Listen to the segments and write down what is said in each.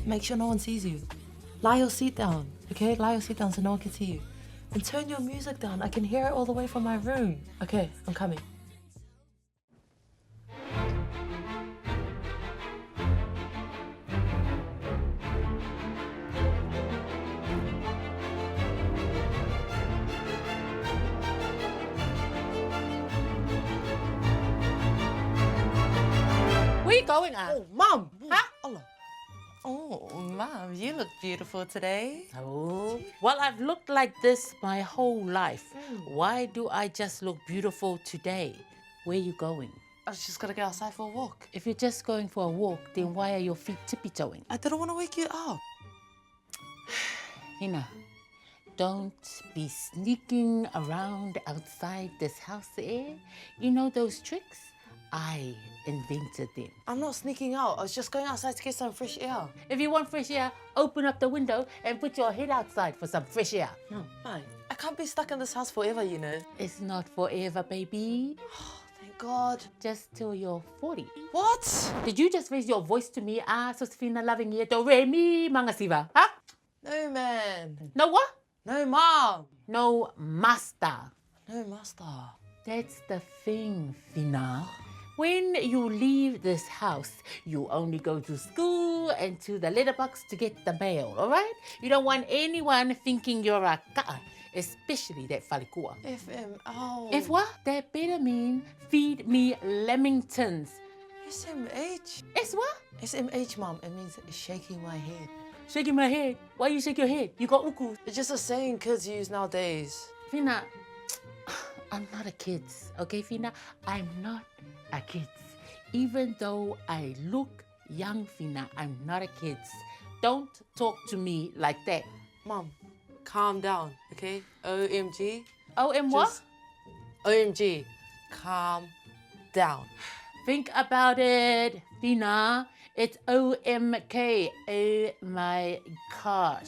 make sure no one sees you. Lie your seat down, okay? Lie your seat down so no one can see you. And turn your music down. I can hear it all the way from my room. Okay, I'm coming. Where you going, Oh, Mum! Huh? Allah. Oh, Mom, you look beautiful today. Oh, well, I've looked like this my whole life. Why do I just look beautiful today? Where are you going? I was just gonna go outside for a walk. If you're just going for a walk, then why are your feet tippy-toeing? I didn't want to wake you up. Hina, don't be sneaking around outside this house, eh? You know those tricks? I invented them. I'm not sneaking out. I was just going outside to get some fresh air. If you want fresh air, open up the window and put your head outside for some fresh air. No, fine. I can't be stuck in this house forever, you know. It's not forever, baby. Thank God. Just till you're 40. What? Did you just raise your voice to me? Fina loving you. Do re mi mangasiva. Huh? No, man. No what? No, Mom. No master. No, Master. That's the thing, Fina. When you leave this house, you only go to school and to the letterbox to get the mail, all right? You don't want anyone thinking you're a ka'a, especially that falikua. FMO. If what? That better mean feed me lemingtons. SMH. It's what? SMH, Mom. It means shaking my head. Shaking my head. Why you shake your head? You got uku. It's just a saying kids use nowadays. Fina, I'm not a kid, okay, Fina? I'm not a kid. Even though I look young, Fina, I'm not a kid. Don't talk to me like that. Mom, calm down, okay? OMG. OM what? Just OMG. Calm down. Think about it, Fina. It's OMK. Oh my gosh.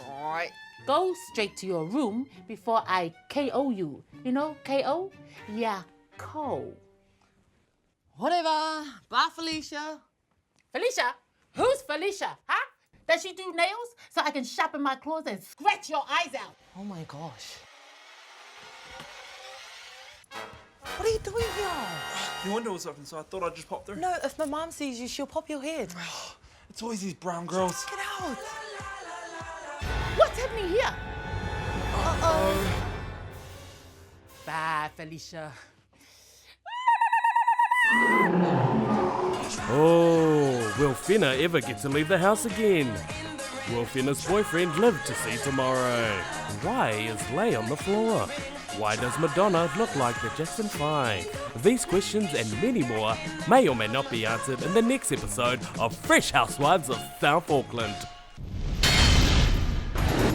Alright. Go straight to your room before I KO you. You know, KO? Yeah, KO. Whatever. Bye, Felicia. Felicia? Who's Felicia? Huh? Does she do nails so I can sharpen my claws and scratch your eyes out? Oh my gosh. What are you doing here? Your window was open, so I thought I'd just pop through. No, if my mom sees you, she'll pop your head. It's always these brown girls. Get out. What's happening here? Uh-oh. Bye, Felicia. Oh, will Fina ever get to leave the house again? Will Fina's boyfriend live to see tomorrow? Why is Lay on the floor? Why does Madonna look like the Jackson 5? These questions and many more may or may not be answered in the next episode of Fresh Housewives of South Auckland.